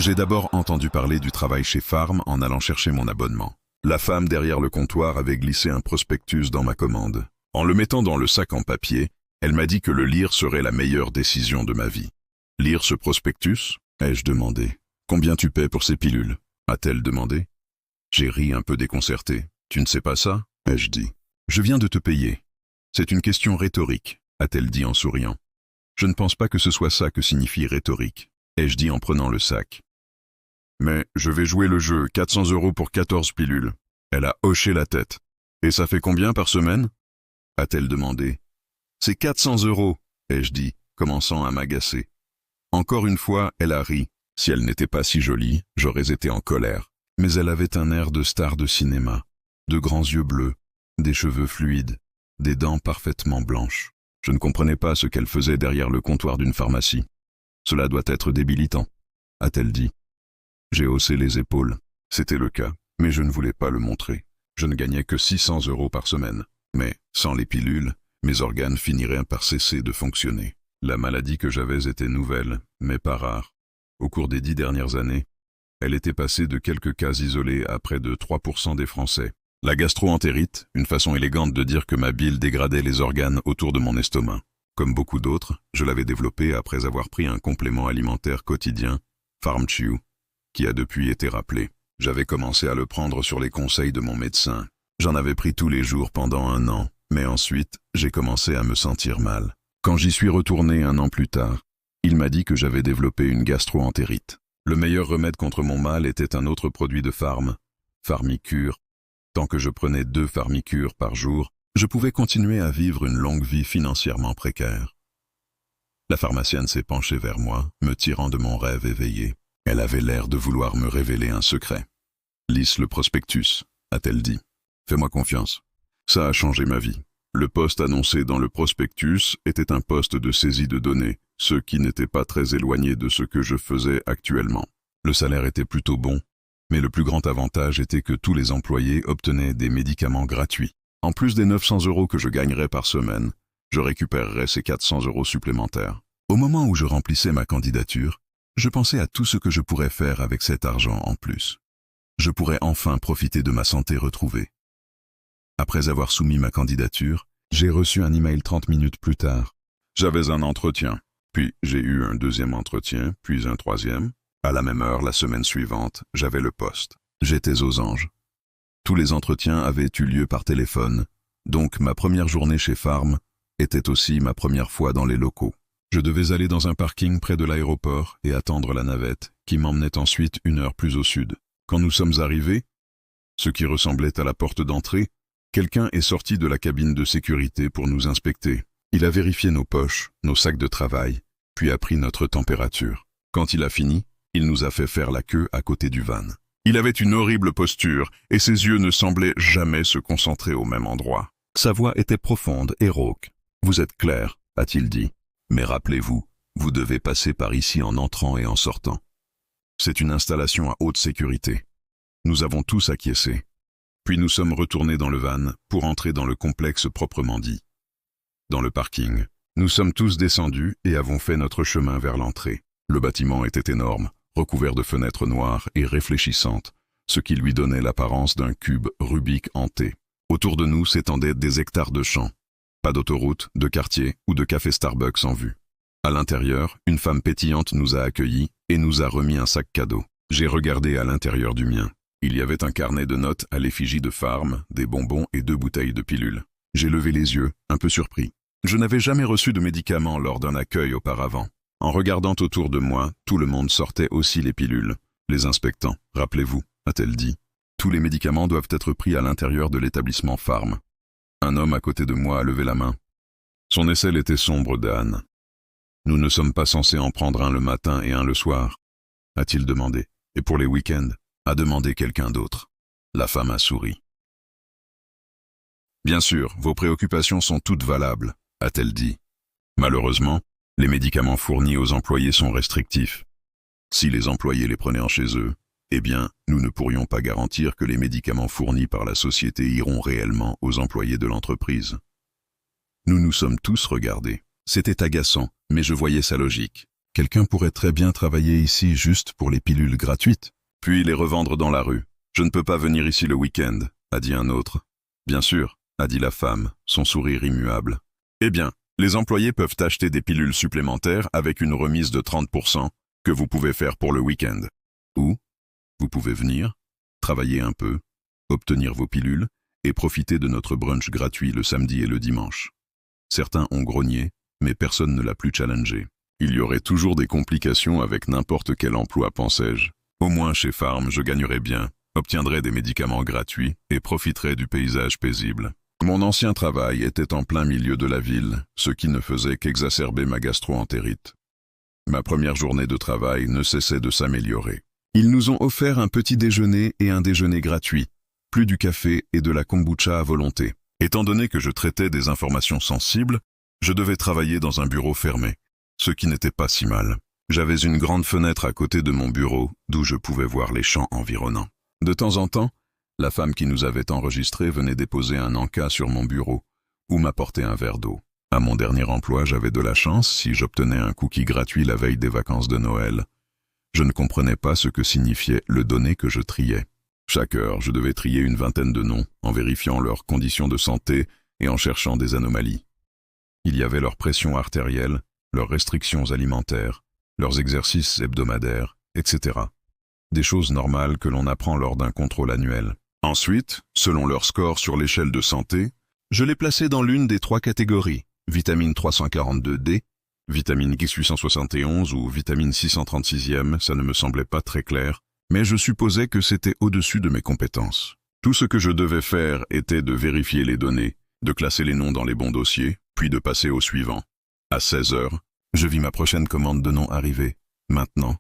J'ai d'abord entendu parler du travail chez Farm en allant chercher mon abonnement. La femme derrière le comptoir avait glissé un prospectus dans ma commande. En le mettant dans le sac en papier, elle m'a dit que le lire serait la meilleure décision de ma vie. Lire ce prospectus? Ai-je demandé. Combien tu paies pour ces pilules? A-t-elle demandé. J'ai ri un peu déconcerté. Tu ne sais pas ça? Ai-je dit. Je viens de te payer. C'est une question rhétorique, a-t-elle dit en souriant. Je ne pense pas que ce soit ça que signifie rhétorique, ai-je dit en prenant le sac. Mais je vais jouer le jeu, 400 € pour 14 pilules. Elle a hoché la tête. Et ça fait combien par semaine? A-t-elle demandé. C'est 400 €, ai-je dit, commençant à m'agacer. Encore une fois, elle a ri. Si elle n'était pas si jolie, j'aurais été en colère. Mais elle avait un air de star de cinéma, de grands yeux bleus, des cheveux fluides, des dents parfaitement blanches. Je ne comprenais pas ce qu'elle faisait derrière le comptoir d'une pharmacie. Cela doit être débilitant, a-t-elle dit. J'ai haussé les épaules. C'était le cas, mais je ne voulais pas le montrer. Je ne gagnais que 600 € par semaine. Mais, sans les pilules, mes organes finiraient par cesser de fonctionner. La maladie que j'avais était nouvelle, mais pas rare. Au cours des 10 dernières années, elle était passée de quelques cas isolés à près de 3% des Français. La gastro-entérite, une façon élégante de dire que ma bile dégradait les organes autour de mon estomac. Comme beaucoup d'autres, je l'avais développée après avoir pris un complément alimentaire quotidien, PharmChew, qui a depuis été rappelé. J'avais commencé à le prendre sur les conseils de mon médecin. J'en avais pris tous les jours pendant 1 an, mais ensuite, j'ai commencé à me sentir mal. Quand j'y suis retourné 1 an plus tard, il m'a dit que j'avais développé une gastro-entérite. Le meilleur remède contre mon mal était un autre produit de Farm, Pharmicure. Tant que je prenais 2 Pharmicures par jour, je pouvais continuer à vivre une longue vie financièrement précaire. La pharmacienne s'est penchée vers moi, me tirant de mon rêve éveillé. Elle avait l'air de vouloir me révéler un secret. « Lisse le prospectus », a-t-elle dit. « Fais-moi confiance. Ça a changé ma vie. Le poste annoncé dans le prospectus était un poste de saisie de données, ce qui n'était pas très éloigné de ce que je faisais actuellement. Le salaire était plutôt bon, mais le plus grand avantage était que tous les employés obtenaient des médicaments gratuits. En plus des 900 € que je gagnerais par semaine, je récupérerais ces 400 € supplémentaires. Au moment où je remplissais ma candidature, je pensais à tout ce que je pourrais faire avec cet argent en plus. Je pourrais enfin profiter de ma santé retrouvée. Après avoir soumis ma candidature, j'ai reçu un email 30 minutes plus tard. J'avais un entretien, puis j'ai eu un 2e entretien, puis un 3e. À la même heure, la semaine suivante, j'avais le poste. J'étais aux anges. Tous les entretiens avaient eu lieu par téléphone, donc ma première journée chez Farm était aussi ma première fois dans les locaux. Je devais aller dans un parking près de l'aéroport et attendre la navette, qui m'emmenait ensuite 1 heure plus au sud. Quand nous sommes arrivés, ce qui ressemblait à la porte d'entrée, quelqu'un est sorti de la cabine de sécurité pour nous inspecter. Il a vérifié nos poches, nos sacs de travail, puis a pris notre température. Quand il a fini, il nous a fait faire la queue à côté du van. Il avait une horrible posture, et ses yeux ne semblaient jamais se concentrer au même endroit. Sa voix était profonde et rauque. « Vous êtes clair », a-t-il dit. « Mais rappelez-vous, vous devez passer par ici en entrant et en sortant. C'est une installation à haute sécurité. » Nous avons tous acquiescé. Puis nous sommes retournés dans le van pour entrer dans le complexe proprement dit. Dans le parking, nous sommes tous descendus et avons fait notre chemin vers l'entrée. Le bâtiment était énorme, recouvert de fenêtres noires et réfléchissantes, ce qui lui donnait l'apparence d'un cube Rubik hanté. Autour de nous s'étendaient des hectares de champs. Pas d'autoroute, de quartier ou de café Starbucks en vue. À l'intérieur, une femme pétillante nous a accueillis et nous a remis un sac cadeau. J'ai regardé à l'intérieur du mien. Il y avait un carnet de notes à l'effigie de Farm, des bonbons et 2 bouteilles de pilules. J'ai levé les yeux, un peu surpris. Je n'avais jamais reçu de médicaments lors d'un accueil auparavant. En regardant autour de moi, tout le monde sortait aussi les pilules. Les inspectant, rappelez-vous, a-t-elle dit. Tous les médicaments doivent être pris à l'intérieur de l'établissement Farm. Un homme à côté de moi a levé la main. Son aisselle était sombre d'âne. Nous ne sommes pas censés en prendre un le matin et un le soir, a-t-il demandé. Et pour les week-ends, a demandé quelqu'un d'autre. La femme a souri. Bien sûr, vos préoccupations sont toutes valables, a-t-elle dit. Malheureusement, les médicaments fournis aux employés sont restrictifs. Si les employés les prenaient en chez eux, eh bien, nous ne pourrions pas garantir que les médicaments fournis par la société iront réellement aux employés de l'entreprise. Nous nous sommes tous regardés. C'était agaçant, mais je voyais sa logique. Quelqu'un pourrait très bien travailler ici juste pour les pilules gratuites, puis les revendre dans la rue. Je ne peux pas venir ici le week-end, a dit un autre. Bien sûr, a dit la femme, son sourire immuable. Eh bien, les employés peuvent acheter des pilules supplémentaires avec une remise de 30% que vous pouvez faire pour le week-end. Ou, vous pouvez venir, travailler un peu, obtenir vos pilules et profiter de notre brunch gratuit le samedi et le dimanche. Certains ont grogné, mais personne ne l'a plus challengé. Il y aurait toujours des complications avec n'importe quel emploi, pensais-je. Au moins chez Farm, je gagnerais bien, obtiendrais des médicaments gratuits et profiterais du paysage paisible. Mon ancien travail était en plein milieu de la ville, ce qui ne faisait qu'exacerber ma gastro-entérite. Ma première journée de travail ne cessait de s'améliorer. Ils nous ont offert un petit déjeuner et un déjeuner gratuit, plus du café et de la kombucha à volonté. Étant donné que je traitais des informations sensibles, je devais travailler dans un bureau fermé, ce qui n'était pas si mal. J'avais une grande fenêtre à côté de mon bureau, d'où je pouvais voir les champs environnants. De temps en temps, la femme qui nous avait enregistrés venait déposer un encas sur mon bureau, ou m'apporter un verre d'eau. À mon dernier emploi, j'avais de la chance si j'obtenais un cookie gratuit la veille des vacances de Noël. Je ne comprenais pas ce que signifiait le donné que je triais. Chaque heure, je devais trier une vingtaine de noms, en vérifiant leurs conditions de santé et en cherchant des anomalies. Il y avait leur pression artérielle, leurs restrictions alimentaires, leurs exercices hebdomadaires, etc. Des choses normales que l'on apprend lors d'un contrôle annuel. Ensuite, selon leur score sur l'échelle de santé, je les plaçais dans l'une des 3 catégories, vitamine 342D, vitamine X871 ou vitamine 636e, ça ne me semblait pas très clair, mais je supposais que c'était au-dessus de mes compétences. Tout ce que je devais faire était de vérifier les données, de classer les noms dans les bons dossiers, puis de passer au suivant. À 16 heures, je vis ma prochaine commande de noms arriver. Maintenant,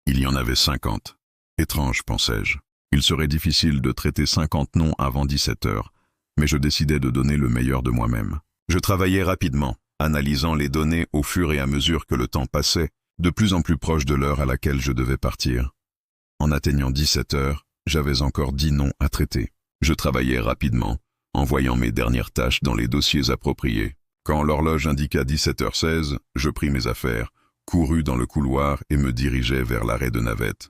il y en avait 50. Étrange, pensais-je. Il serait difficile de traiter 50 noms avant 17 heures, mais je décidai de donner le meilleur de moi-même. Je travaillais rapidement, analysant les données au fur et à mesure que le temps passait, de plus en plus proche de l'heure à laquelle je devais partir. En atteignant 17 heures, j'avais encore 10 noms à traiter. Je travaillais rapidement, envoyant mes dernières tâches dans les dossiers appropriés. Quand l'horloge indiqua 17h16, je pris mes affaires, courus dans le couloir et me dirigeai vers l'arrêt de navette.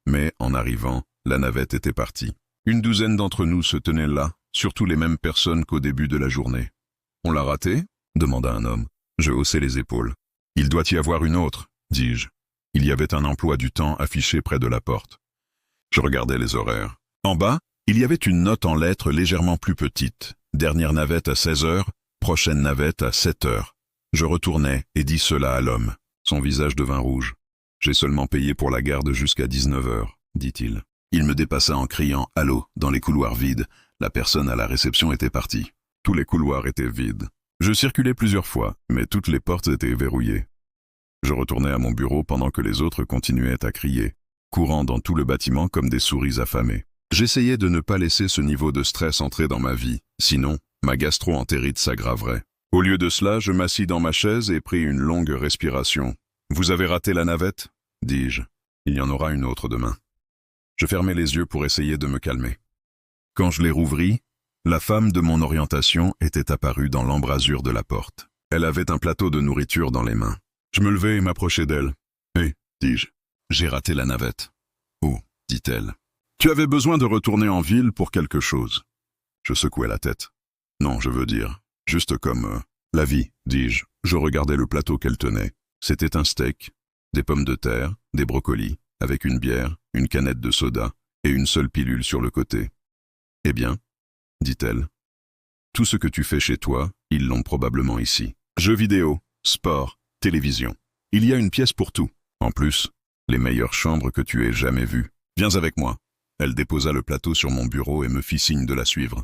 Mais, en arrivant, la navette était partie. Une douzaine d'entre nous se tenaient là, surtout les mêmes personnes qu'au début de la journée. « On l'a raté ?» demanda un homme. Je haussai les épaules. « Il doit y avoir une autre, » dis-je. Il y avait un emploi du temps affiché près de la porte. Je regardais les horaires. En bas, il y avait une note en lettres légèrement plus petite. Dernière navette à 16 heures, prochaine navette à 7 heures. Je retournai et dis cela à l'homme. Son visage devint rouge. « J'ai seulement payé pour la garde jusqu'à 19 heures, dit-il. Il me dépassa en criant « Allô » dans les couloirs vides. La personne à la réception était partie. Tous les couloirs étaient vides. Je circulai plusieurs fois, mais toutes les portes étaient verrouillées. Je retournai à mon bureau pendant que les autres continuaient à crier, courant dans tout le bâtiment comme des souris affamées. J'essayais de ne pas laisser ce niveau de stress entrer dans ma vie, sinon ma gastro-entérite s'aggraverait. Au lieu de cela, je m'assis dans ma chaise et pris une longue respiration. « Vous avez raté la navette ?» dis-je. « Il y en aura une autre demain. » Je fermai les yeux pour essayer de me calmer. Quand je les rouvris, la femme de mon orientation était apparue dans l'embrasure de la porte. Elle avait un plateau de nourriture dans les mains. Je me levai et m'approchai d'elle. « Hé, dis-je, j'ai raté la navette. »« Oh, dit-elle. Tu avais besoin de retourner en ville pour quelque chose. » Je secouai la tête. « Non, je veux dire, juste comme la vie, dis-je. » Je regardais le plateau qu'elle tenait. C'était un steak, des pommes de terre, des brocolis, avec une bière, une canette de soda et une seule pilule sur le côté. « Eh bien, dit-elle, tout ce que tu fais chez toi, ils l'ont probablement ici. Jeux vidéo, sport, télévision. Il y a une pièce pour tout. En plus, les meilleures chambres que tu aies jamais vues. Viens avec moi. » Elle déposa le plateau sur mon bureau et me fit signe de la suivre.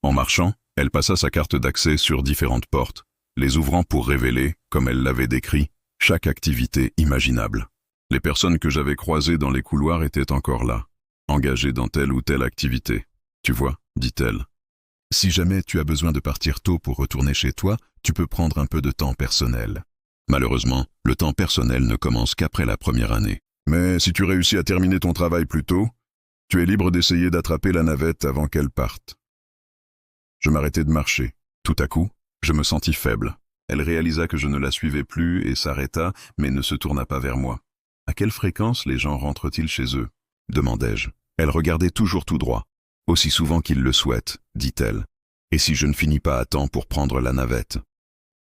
En marchant, elle passa sa carte d'accès sur différentes portes, les ouvrant pour révéler, comme elle l'avait décrit, chaque activité imaginable. Les personnes que j'avais croisées dans les couloirs étaient encore là, engagées dans telle ou telle activité. « Tu vois, dit-elle, si jamais tu as besoin de partir tôt pour retourner chez toi, tu peux prendre un peu de temps personnel. Malheureusement, le temps personnel ne commence qu'après la première année. Mais si tu réussis à terminer ton travail plus tôt, tu es libre d'essayer d'attraper la navette avant qu'elle parte. » Je m'arrêtai de marcher. Tout à coup, je me sentis faible. Elle réalisa que je ne la suivais plus et s'arrêta, mais ne se tourna pas vers moi. « À quelle fréquence les gens rentrent-ils chez eux » demandai-je. Elle regardait toujours tout droit. « Aussi souvent qu'ils le souhaitent, dit-elle. Et si je ne finis pas à temps pour prendre la navette ?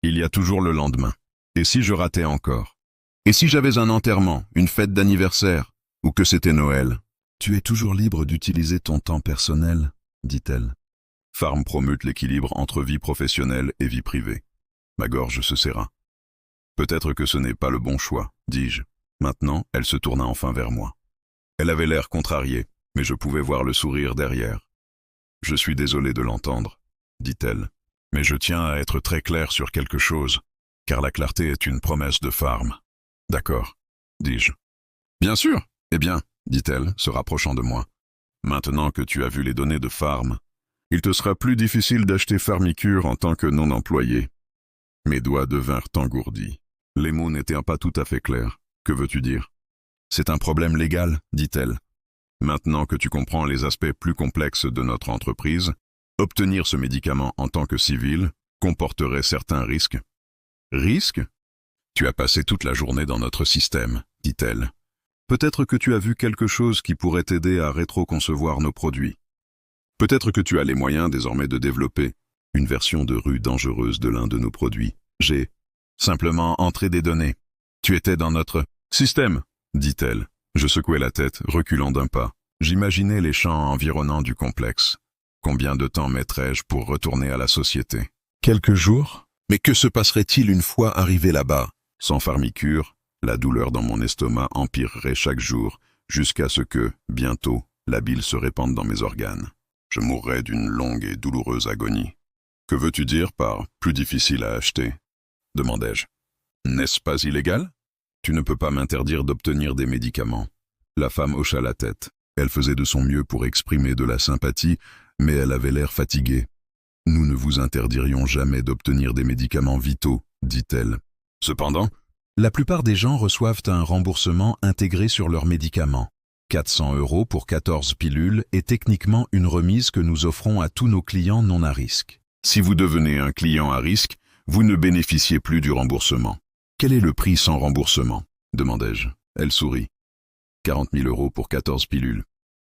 Il y a toujours le lendemain. Et si je ratais encore ? Et si j'avais un enterrement, une fête d'anniversaire, ou que c'était Noël ? Tu es toujours libre d'utiliser ton temps personnel, dit-elle. Farm promeut l'équilibre entre vie professionnelle et vie privée. Ma gorge se serra. Peut-être que ce n'est pas le bon choix, dis-je. Maintenant, elle se tourna enfin vers moi. Elle avait l'air contrariée, mais je pouvais voir le sourire derrière. Je suis désolé de l'entendre, dit-elle, mais je tiens à être très clair sur quelque chose, car la clarté est une promesse de Farm. D'accord, dis-je. Bien sûr, eh bien, dit-elle, se rapprochant de moi. Maintenant que tu as vu les données de Farm, il te sera plus difficile d'acheter Farmicure en tant que non-employé. Mes doigts devinrent engourdis. Les mots n'étaient pas tout à fait clairs. Que veux-tu dire ? C'est un problème légal, dit-elle. Maintenant que tu comprends les aspects plus complexes de notre entreprise, obtenir ce médicament en tant que civil comporterait certains risques. Risques ? Tu as passé toute la journée dans notre système, dit-elle. Peut-être que tu as vu quelque chose qui pourrait t'aider à rétro-concevoir nos produits. Peut-être que tu as les moyens désormais de développer une version de rue dangereuse de l'un de nos produits. J'ai simplement entré des données. Tu étais dans notre système, dit-elle. Je secouai la tête, reculant d'un pas. J'imaginais les champs environnants du complexe. Combien de temps mettrais-je pour retourner à la société ? Quelques jours ? Mais que se passerait-il une fois arrivé là-bas ? Sans Farmicure, la douleur dans mon estomac empirerait chaque jour, jusqu'à ce que, bientôt, la bile se répande dans mes organes. Je mourrais d'une longue et douloureuse agonie. « Que veux-tu dire par « plus difficile à acheter » demandai-je. « N'est-ce pas illégal ? Tu ne peux pas m'interdire d'obtenir des médicaments. » La femme hocha la tête. Elle faisait de son mieux pour exprimer de la sympathie, mais elle avait l'air fatiguée. « Nous ne vous interdirions jamais d'obtenir des médicaments vitaux, dit-elle. Cependant, la plupart des gens reçoivent un remboursement intégré sur leurs médicaments. 400 € pour 14 pilules est techniquement une remise que nous offrons à tous nos clients non à risque. Si vous devenez un client à risque, vous ne bénéficiez plus du remboursement. Quel est le prix sans remboursement ? Demandai-je. Elle sourit. 40 000 € pour 14 pilules.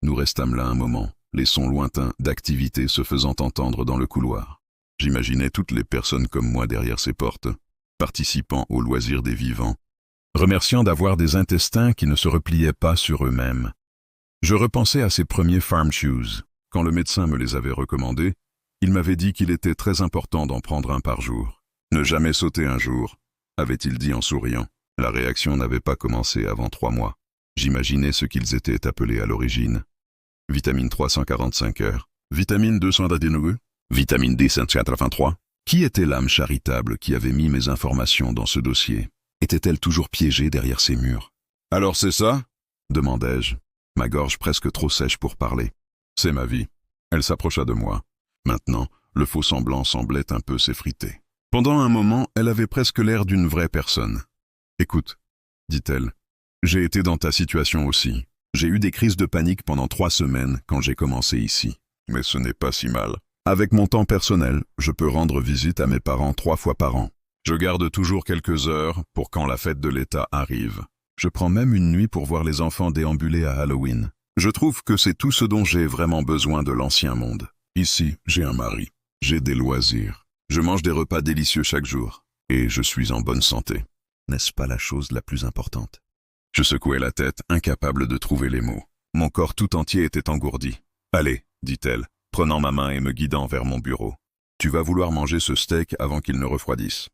Nous restâmes là un moment, les sons lointains d'activités se faisant entendre dans le couloir. J'imaginais toutes les personnes comme moi derrière ces portes, participant aux loisirs des vivants, remerciant d'avoir des intestins qui ne se repliaient pas sur eux-mêmes. Je repensais à ces premiers farm shoes. Quand le médecin me les avait recommandés, il m'avait dit qu'il était très important d'en prendre un par jour. Ne jamais sauter un jour, avait-il dit en souriant. La réaction n'avait pas commencé avant 3 mois. J'imaginais ce qu'ils étaient appelés à l'origine. Vitamine 345 heures, vitamine 200 vitamine D 183. Qui était l'âme charitable qui avait mis mes informations dans ce dossier ? Était-elle toujours piégée derrière ces murs ? Alors c'est ça ? demandai-je, ma gorge presque trop sèche pour parler. C'est ma vie. Elle s'approcha de moi. Maintenant, le faux semblant semblait un peu s'effriter. Pendant un moment, elle avait presque l'air d'une vraie personne. Écoute, dit-elle, j'ai été dans ta situation aussi. J'ai eu des crises de panique pendant 3 semaines quand j'ai commencé ici. Mais ce n'est pas si mal. Avec mon temps personnel, je peux rendre visite à mes parents 3 fois par an. Je garde toujours quelques heures pour quand la fête de l'État arrive. Je prends même une nuit pour voir les enfants déambuler à Halloween. Je trouve que c'est tout ce dont j'ai vraiment besoin de l'ancien monde. Ici, j'ai un mari. J'ai des loisirs. Je mange des repas délicieux chaque jour. Et je suis en bonne santé. N'est-ce pas la chose la plus importante ? Je secouai la tête, incapable de trouver les mots. Mon corps tout entier était engourdi. « Allez, dit-elle, prenant ma main et me guidant vers mon bureau. Tu vas vouloir manger ce steak avant qu'il ne refroidisse.